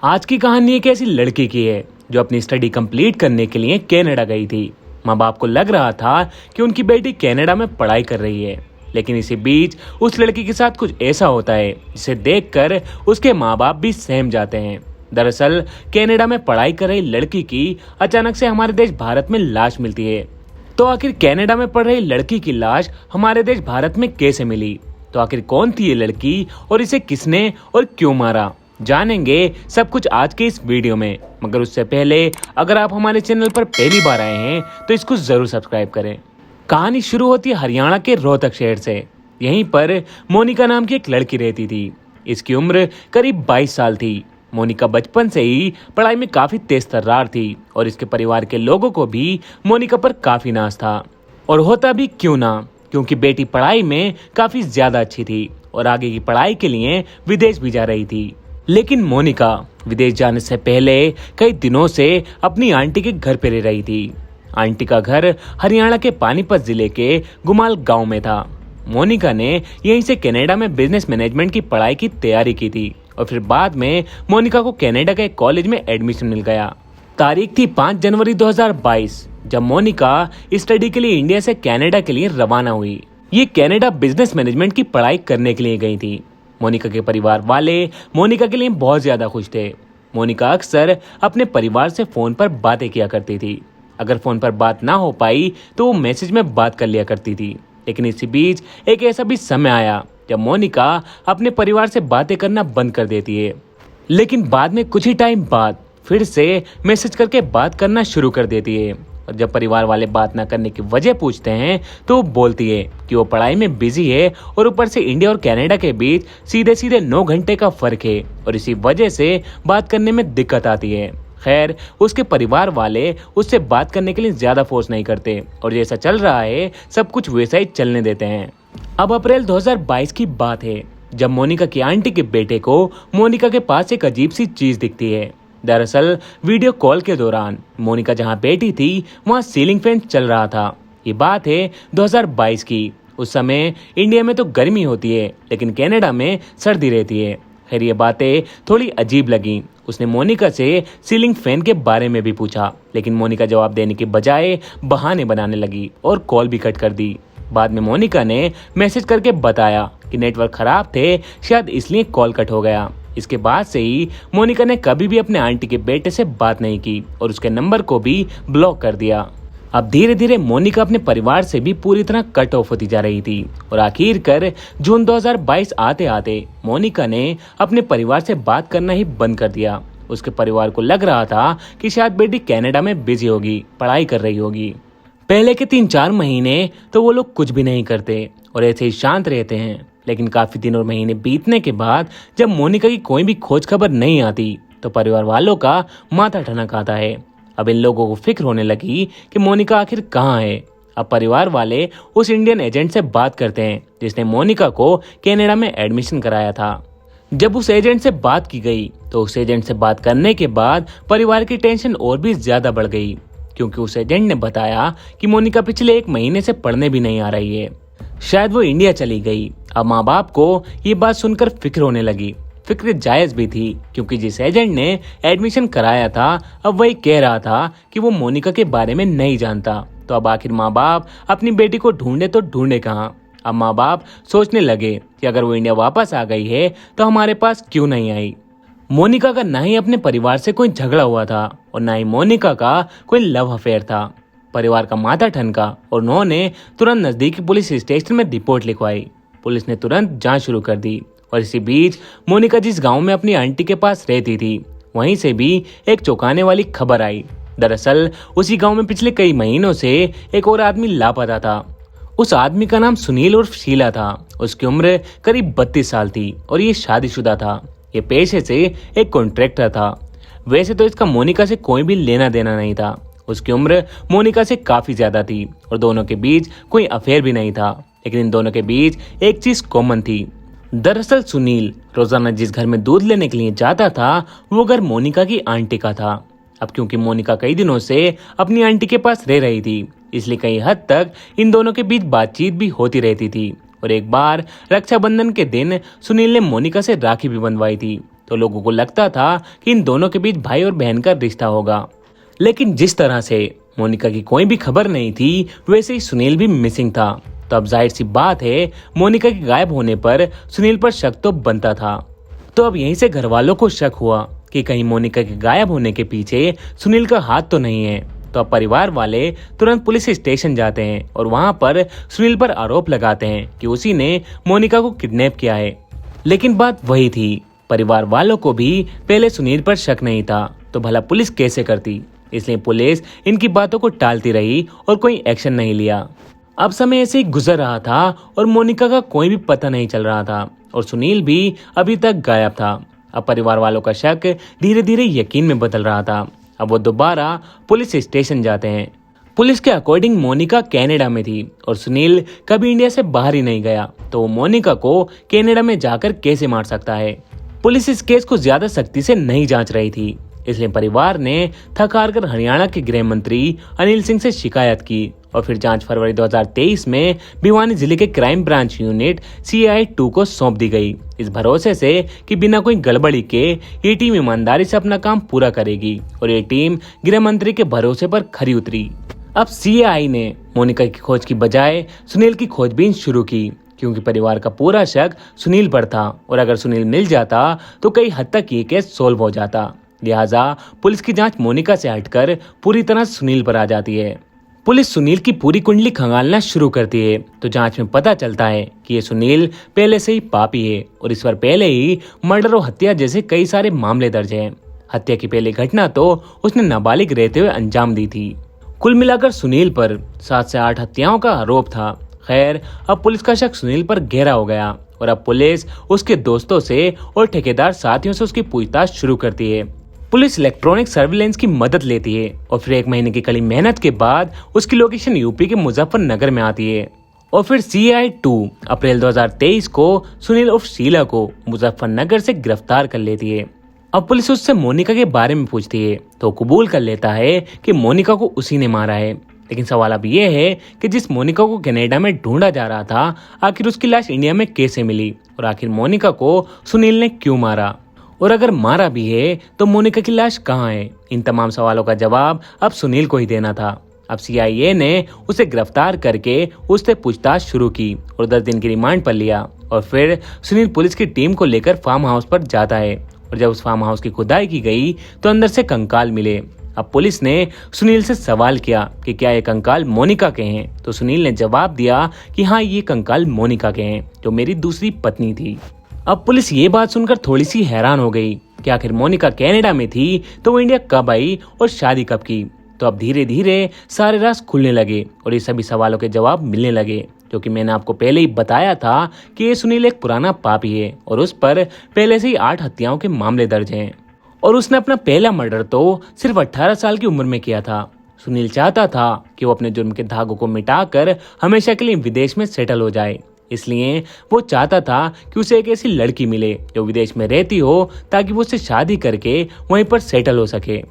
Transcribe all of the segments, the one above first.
आज की कहानी एक ऐसी लड़की की है जो अपनी स्टडी कंप्लीट करने के लिए कनाडा गई थी। माँ बाप को लग रहा था कि उनकी बेटी कनाडा में पढ़ाई कर रही है, लेकिन इसी बीच उस लड़की के साथ कुछ ऐसा होता है जिसे देखकर उसके माँ बाप भी सहम जाते हैं। दरअसल कनाडा में पढ़ाई कर रही लड़की की अचानक से हमारे देश भारत में लाश मिलती है। तो आखिर कनाडा में पढ़ रही लड़की की लाश हमारे देश भारत में कैसे मिली? तो आखिर कौन थी ये लड़की और इसे किसने और क्यों मारा? जानेंगे सब कुछ आज के इस वीडियो में। मगर उससे पहले अगर आप हमारे चैनल पर पहली बार आए हैं तो इसको जरूर सब्सक्राइब करें। कहानी शुरू होती है हरियाणा के रोहतक शहर से। यहीं पर मोनिका नाम की एक लड़की रहती थी। इसकी उम्र करीब 22 साल थी। मोनिका बचपन से ही पढ़ाई में काफी तेज तर्रार थी और इसके परिवार के लोगों को भी मोनिका पर काफी नाज था। और होता भी क्यों ना, क्योंकि बेटी पढ़ाई में काफी ज्यादा अच्छी थी और आगे की पढ़ाई के लिए विदेश भी जा रही थी। लेकिन मोनिका विदेश जाने से पहले कई दिनों से अपनी आंटी के घर पे रह रही थी। आंटी का घर हरियाणा के पानीपत जिले के गुमाल गांव में था। मोनिका ने यहीं से कनाडा में बिजनेस मैनेजमेंट की पढ़ाई की तैयारी की थी और फिर बाद में मोनिका को कनाडा के कॉलेज में एडमिशन मिल गया। तारीख थी 5 जनवरी 2022 जब मोनिका स्टडी के लिए इंडिया से कनाडा के लिए रवाना हुई। ये कनाडा बिजनेस मैनेजमेंट की पढ़ाई करने के लिए गई थी। मोनिका के परिवार वाले मोनिका के लिए बहुत ज्यादा खुश थे। मोनिका अक्सर अपने परिवार से फोन पर बातें किया करती थी। अगर फोन पर बात ना हो पाई तो वो मैसेज में बात कर लिया करती थी। लेकिन इसी बीच एक ऐसा भी समय आया जब मोनिका अपने परिवार से बातें करना बंद कर देती है। लेकिन बाद में कुछ ही टाइम बाद फिर से मैसेज करके बात करना शुरू कर देती है। और जब परिवार वाले बात ना करने की वजह पूछते हैं तो वो बोलती है कि वो पढ़ाई में बिजी है और ऊपर से इंडिया और कनाडा के बीच सीधे सीधे 9 घंटे का फर्क है और इसी वजह से बात करने में दिक्कत आती है। खैर, उसके परिवार वाले उससे बात करने के लिए ज्यादा फोर्स नहीं करते और जैसा चल रहा है सब कुछ वैसा ही चलने देते हैं। अब अप्रैल 2022 की बात है जब मोनिका की आंटी के बेटे को मोनिका के पास एक अजीब सी चीज दिखती है। दरअसल वीडियो कॉल के दौरान मोनिका जहां बैठी थी वहां सीलिंग फैन चल रहा था। ये बात है 2022 की। उस समय इंडिया में तो गर्मी होती है लेकिन कनाडा में सर्दी रहती है। खैर, ये बातें थोड़ी अजीब लगी। उसने मोनिका से सीलिंग फैन के बारे में भी पूछा, लेकिन मोनिका जवाब देने के बजाय बहाने बनाने लगी और कॉल भी कट कर दी। बाद में मोनिका ने मैसेज करके बताया कि नेटवर्क खराब थे, शायद इसलिए कॉल कट हो गया। इसके बाद से ही मोनिका ने कभी भी अपने आंटी के बेटे से बात नहीं की और उसके नंबर को भी ब्लॉक कर दिया। अब धीरे धीरे मोनिका अपने परिवार से भी पूरी तरह कट ऑफ होती जा रही थी और आखिरकार जून 2022 आते आते मोनिका ने अपने परिवार से बात करना ही बंद कर दिया। उसके परिवार को लग रहा था कि शायद बेटी कनाडा में बिजी होगी, पढ़ाई कर रही होगी। पहले के 3-4 महीने तो वो लोग कुछ भी नहीं करते और ऐसे ही शांत रहते हैं। लेकिन काफी दिन और महीने बीतने के बाद जब मोनिका की कोई भी खोज खबर नहीं आती तो परिवार वालों का माथा ठनक आता है। अब इन लोगों को फिक्र होने लगी कि मोनिका आखिर कहाँ है। अब परिवार वाले उस इंडियन एजेंट से बात करते हैं जिसने मोनिका को कनाडा में एडमिशन कराया था। जब उस एजेंट से बात की गई तो उस एजेंट से बात करने के बाद परिवार की टेंशन और भी ज्यादा बढ़ गई, क्योंकि उस एजेंट ने बताया कि मोनिका पिछले 1 महीने से पढ़ने भी नहीं आ रही है, शायद वो इंडिया चली गई। अब माँ बाप को ये बात सुनकर फिक्र होने लगी। फिक्र जायज भी थी, क्योंकि जिस एजेंट ने एडमिशन कराया था अब वही कह रहा था कि वो मोनिका के बारे में नहीं जानता। तो अब आखिर माँ बाप अपनी बेटी को ढूंढे तो ढूंढे कहाँ। अब माँ बाप सोचने लगे कि अगर वो इंडिया वापस आ गई है तो हमारे पास क्यों नहीं आई। मोनिका का ना ही अपने परिवार से कोई झगड़ा हुआ था और ना ही मोनिका का कोई लव अफेयर था। परिवार का माथा ठनका और उन्होंने तुरंत नजदीकी पुलिस स्टेशन में रिपोर्ट लिखवाई। पुलिस ने तुरंत जांच शुरू कर दी और इसी बीच मोनिका जिस गांव में अपनी आंटी के पास रहती थी वहीं से भी एक चौंकाने वाली खबर आई। दरअसल उसी गांव में पिछले कई महीनों से एक और आदमी लापता था। उस आदमी का नाम सुनील उर्फ शीला था। उसकी उम्र करीब 32 साल थी और ये शादीशुदा था। ये पेशे से एक कॉन्ट्रैक्टर था। वैसे तो इसका मोनिका से कोई भी लेना देना नहीं था। उसकी उम्र मोनिका से काफी ज्यादा थी और दोनों के बीच कोई अफेयर भी नहीं था। लेकिन इन दोनों के बीच एक चीज कॉमन थी। दरअसल सुनील रोजाना जिस घर में दूध लेने के लिए जाता था वो घर मोनिका की आंटी का था। अब क्योंकि मोनिका कई दिनों से अपनी आंटी के पास रह रही थी इसलिए कई हद तक इन दोनों के बीच बातचीत भी होती रहती थी। और एक बार रक्षाबंधन के दिन सुनील ने मोनिका से राखी भी बंधवाई थी। तो लोगों को लगता था कि इन दोनों के बीच भाई और बहन का रिश्ता होगा। लेकिन जिस तरह से मोनिका की कोई भी खबर नहीं थी, वैसे ही सुनील भी मिसिंग था। तो अब जाहिर सी बात है, मोनिका के गायब होने पर सुनील पर शक तो बनता था। तो अब यहीं से घर वालों को शक हुआ कि कहीं मोनिका के गायब होने के पीछे सुनील का हाथ तो नहीं है। तो अब परिवार वाले तुरंत पुलिस स्टेशन जाते हैं और वहां पर सुनील पर आरोप लगाते हैं कि उसी ने मोनिका को किडनैप किया है। लेकिन बात वही थी, परिवार वालों को भी पहले सुनील पर शक नहीं था, तो भला पुलिस कैसे करती। इसलिए पुलिस इनकी बातों को टालती रही और कोई एक्शन नहीं लिया। अब समय ऐसे ही गुजर रहा था और मोनिका का कोई भी पता नहीं चल रहा था और सुनील भी अभी तक गायब था। अब परिवार वालों का शक धीरे धीरे यकीन में बदल रहा था। अब वो दोबारा पुलिस स्टेशन जाते हैं। पुलिस के अकॉर्डिंग मोनिका कनाडा में थी और सुनील कभी इंडिया से बाहर ही नहीं गया, तो वो मोनिका को कनाडा में जाकर कैसे मार सकता है। पुलिस इस केस को ज्यादा सख्ती से नहीं जांच रही थी, इसलिए परिवार ने थक हार कर हरियाणा के गृह मंत्री अनिल सिंह से शिकायत की और फिर जांच फरवरी 2023 में भिवानी जिले के क्राइम ब्रांच यूनिट CI 2 को सौंप दी गई, इस भरोसे से कि बिना कोई गड़बड़ी के ये टीम ईमानदारी से अपना काम पूरा करेगी और ये टीम गृह मंत्री के भरोसे पर खरी उतरी। अब CI ने मोनिका की खोज की बजाय सुनील की खोजबीन शुरू की, क्योंकि परिवार का पूरा शक सुनील पर था और अगर सुनील मिल जाता तो कई हद तक ये केस सोल्व हो जाता। लिहाजा पुलिस की जांच मोनिका से हटकर पूरी तरह सुनील पर आ जाती है। पुलिस सुनील की पूरी कुंडली खंगालना शुरू करती है, तो जांच में पता चलता है कि ये सुनील पहले से ही पापी है और इस पर पहले ही मर्डर और हत्या जैसे कई सारे मामले दर्ज हैं। हत्या की पहली घटना तो उसने नाबालिग रहते हुए अंजाम दी थी। कुल मिलाकर सुनील पर 7 से 8 हत्याओं का आरोप था। खैर, अब पुलिस का शक सुनील पर गहरा हो गया और अब पुलिस उसके दोस्तों से और ठेकेदार साथियों से उसकी पूछताछ शुरू करती है। पुलिस इलेक्ट्रॉनिक सर्विलेंस की मदद लेती है और फिर 1 महीने की कड़ी मेहनत के बाद उसकी लोकेशन यूपी के मुजफ्फरनगर में आती है और फिर CI 2 अप्रैल 2023 को सुनील उर्फ शीला को मुजफ्फरनगर से गिरफ्तार कर लेती है। अब पुलिस उससे मोनिका के बारे में पूछती है तो कबूल कर लेता है कि मोनिका को उसी ने मारा है। लेकिन सवाल अब ये है कि जिस मोनिका को कनाडा में ढूंढा जा रहा था, आखिर उसकी लाश इंडिया में कैसे मिली और आखिर मोनिका को सुनील ने क्यों मारा, और अगर मारा भी है तो मोनिका की लाश कहाँ है। इन तमाम सवालों का जवाब अब सुनील को ही देना था। अब CIA ने उसे गिरफ्तार करके उससे पूछताछ शुरू की और 10 दिन की रिमांड पर लिया और फिर सुनील पुलिस की टीम को लेकर फार्म हाउस पर जाता है और जब उस फार्म हाउस की खुदाई की गई तो अंदर से कंकाल मिले। अब पुलिस ने सुनील से सवाल किया कि क्या ये कंकाल मोनिका के हैं, तो सुनील ने जवाब दिया कि हाँ, ये कंकाल मोनिका के हैं, जो मेरी दूसरी पत्नी थी। अब पुलिस ये बात सुनकर थोड़ी सी हैरान हो गई कि आखिर मोनिका कनाडा में थी तो वो इंडिया कब आई और शादी कब की। तो अब धीरे धीरे सारे राज खुलने लगे और ये सभी सवालों के जवाब मिलने लगे, क्योंकि मैंने आपको पहले ही बताया था कि ये सुनील एक पुराना पापी है और उस पर पहले से ही 8 हत्याओं के मामले दर्ज हैं और उसने अपना पहला मर्डर तो सिर्फ 18 साल की उम्र में किया था। सुनील चाहता था कि वो अपने जुर्म के धागों को मिटाकर हमेशा के लिए विदेश में सेटल हो जाए, इसलिए वो चाहता था कि उसे एक ऐसी लड़की मिले जो विदेश में रहती हो ताकि वो उससे शादी करके वहीं पर सेटल हो सके।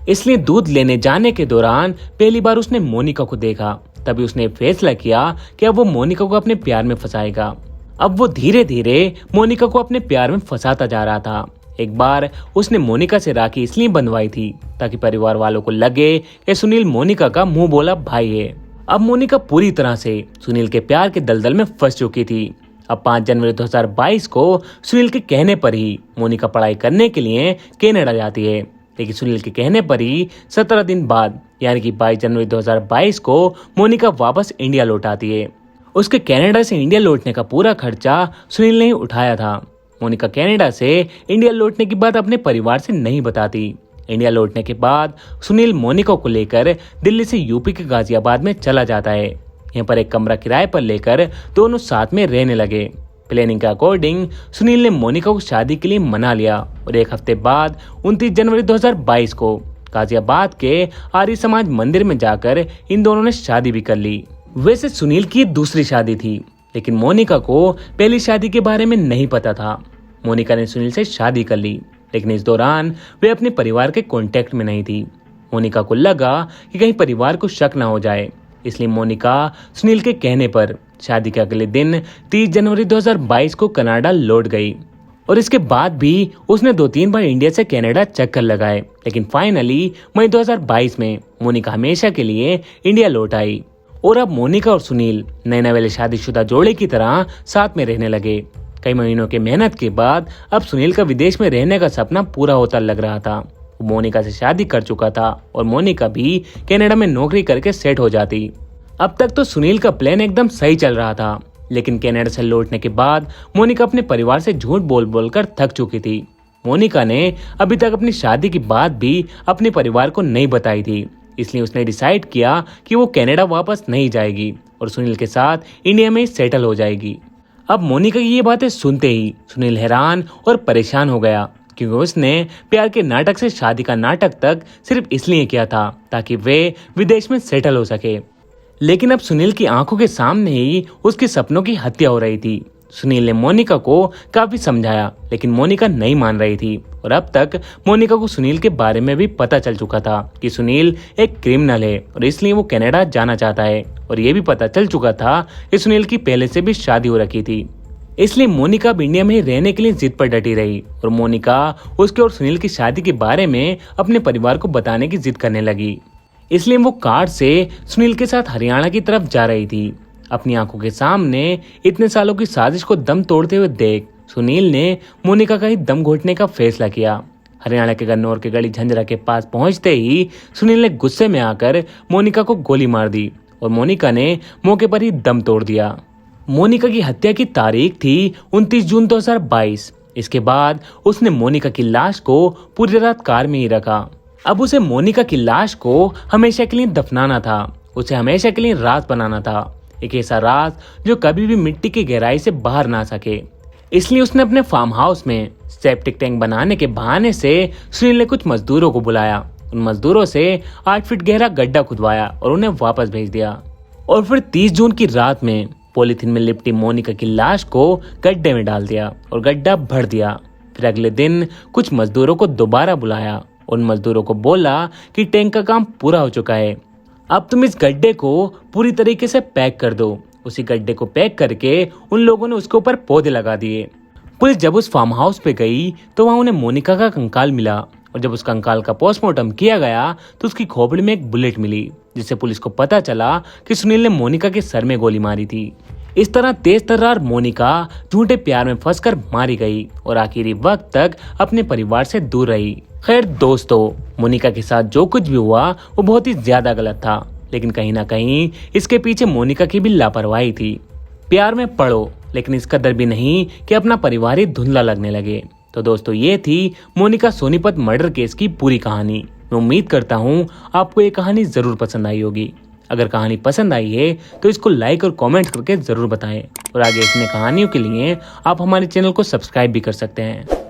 इसलिए दूध लेने जाने के दौरान पहली बार उसने मोनिका को देखा, तभी उसने फैसला किया कि अब वो मोनिका को अपने प्यार में फंसाएगा। अब वो धीरे धीरे मोनिका को अपने प्यार में फंसाता जा रहा था। एक बार उसने मोनिका से राखी इसलिए बंधवाई थी ताकि परिवार वालों को लगे कि सुनील मोनिका का मुंह बोला भाई है। अब मोनिका पूरी तरह से सुनील के प्यार के दलदल में फंस चुकी थी। अब 5 जनवरी 2022 को सुनील के कहने पर ही मोनिका पढ़ाई करने के लिए कनाडा जाती है, लेकिन सुनील के कहने पर ही 17 दिन बाद यानी कि 22 जनवरी 2022 को मोनिका वापस इंडिया लौट आती है। उसके कनाडा से इंडिया लौटने का पूरा खर्चा सुनील ने ही उठाया था। मोनिका कनाडा से इंडिया लौटने की बात अपने परिवार से नहीं बताती। इंडिया लौटने के बाद सुनील मोनिका को लेकर दिल्ली से यूपी के गाजियाबाद में चला जाता है। यहाँ पर एक कमरा किराए पर लेकर दोनों साथ में रहने लगे। प्लानिंग के अकॉर्डिंग सुनील ने मोनिका को शादी के लिए मना लिया और 1 हफ्ते बाद 29 जनवरी 2022 को गाजियाबाद के आर्य समाज मंदिर में जाकर इन दोनों ने शादी भी कर ली। वैसे सुनील की दूसरी शादी थी, लेकिन मोनिका को पहली शादी के बारे में नहीं पता था। मोनिका ने सुनील से शादी कर ली, लेकिन इस दौरान वे अपने परिवार के कांटेक्ट में नहीं थी। मोनिका को लगा कि कहीं परिवार को शक ना हो जाए, इसलिए मोनिका सुनील के कहने पर शादी के अगले दिन 30 जनवरी 2022 को कनाडा लौट गई और इसके बाद भी उसने 2-3 बार इंडिया से कनाडा चक्कर लगाए, लेकिन फाइनली मई 2022 में मोनिका हमेशा के लिए इंडिया लौट आई। और अब मोनिका और सुनील नए नवेले शादीशुदा जोड़े की तरह साथ में रहने लगे। कई महीनों की मेहनत के बाद अब सुनील का विदेश में रहने का सपना पूरा होता लग रहा था। वो मोनिका से शादी कर चुका था और मोनिका भी कनाडा में नौकरी करके सेट हो जाती। अब तक तो सुनील का प्लान एकदम सही चल रहा था, लेकिन कनाडा से लौटने के बाद मोनिका अपने परिवार से झूठ बोल बोल कर थक चुकी थी। मोनिका ने अभी तक अपनी शादी की बात भी अपने परिवार को नहीं बताई थी, इसलिए उसने डिसाइड किया कि वो कनाडा वापस नहीं जाएगी और सुनील के साथ इंडिया में सेटल हो जाएगी। अब मोनिका की ये बातें सुनते ही सुनील हैरान और परेशान हो गया, क्योंकि उसने प्यार के नाटक से शादी का नाटक तक सिर्फ इसलिए किया था ताकि वे विदेश में सेटल हो सके। लेकिन अब सुनील की आंखों के सामने ही उसके सपनों की हत्या हो रही थी। सुनील ने मोनिका को काफी समझाया, लेकिन मोनिका नहीं मान रही थी और अब तक मोनिका को सुनील के बारे में भी पता चल चुका था कि सुनील एक क्रिमिनल है और इसलिए वो कनाडा जाना चाहता है। और ये भी पता चल चुका था कि सुनील की पहले से भी शादी हो रखी थी, इसलिए मोनिका अब इंडिया में ही रहने के लिए जिद पर डटी रही और मोनिका उसके और सुनील की शादी के बारे में अपने परिवार को बताने की जिद करने लगी। इसलिए वो कार से सुनील के साथ हरियाणा की तरफ जा रही थी। अपनी आंखों के सामने इतने सालों की साजिश को दम तोड़ते हुए देख सुनील ने मोनिका का ही दम घोटने का फैसला किया। हरियाणा के गन्नौर के गली झंझरा के पास पहुंचते ही सुनील ने गुस्से में आकर मोनिका को गोली मार दी और मोनिका ने मौके पर ही दम तोड़ दिया। मोनिका की हत्या की तारीख थी 29 जून 2022। इसके बाद उसने मोनिका की लाश को पूरी रात कार में ही रखा। अब उसे मोनिका की लाश को हमेशा के लिए दफनाना था, उसे हमेशा के लिए राज बनाना था, एक ऐसा राज जो कभी भी मिट्टी की गहराई से बाहर ना सके। इसलिए उसने अपने फार्म हाउस में सेप्टिक टैंक बनाने के बहाने से सुनील ने कुछ मजदूरों को बुलाया। उन मजदूरों से 8 फीट गहरा गड्ढा खुदवाया और उन्हें वापस भेज दिया। और फिर 30 जून की रात में पॉलीथीन में लिपटी मोनिका की लाश को गड्ढे में डाल दिया और गड्ढा भर दिया। फिर अगले दिन कुछ मजदूरों को दोबारा बुलाया। उन मजदूरों को बोला कि टैंक का काम पूरा हो चुका है, अब तुम इस गड्ढे को पूरी तरीके से पैक कर दो। उसी गड्ढे को पैक करके उन लोगों ने उसके ऊपर पौधे लगा दिए। पुलिस जब उस फार्म हाउस पे गई तो वहां उन्हें मोनिका का कंकाल मिला और जब उस कंकाल का पोस्टमार्टम किया गया तो उसकी खोपड़ी में एक बुलेट मिली, जिससे पुलिस को पता चला कि सुनील ने मोनिका के सर में गोली मारी थी। इस तरह तेज तर्रार मोनिका झूठे प्यार में फंसकर मारी गई और आखिरी वक्त तक अपने परिवार से दूर रही। खैर दोस्तों, मोनिका के साथ जो कुछ भी हुआ वो बहुत ही ज्यादा गलत था, लेकिन कहीं ना कहीं इसके पीछे मोनिका की भी लापरवाही थी। प्यार में पड़ो, लेकिन इस कदर भी नहीं कि अपना परिवार ही धुंधला लगने लगे। तो दोस्तों, ये थी मोनिका सोनीपत मर्डर केस की पूरी कहानी। मैं उम्मीद करता हूँ आपको ये कहानी जरूर पसंद आई होगी। अगर कहानी पसंद आई है तो इसको लाइक और कमेंट करके जरूर बताएं और आगे ऐसी कहानियों के लिए आप हमारे चैनल को सब्सक्राइब भी कर सकते हैं।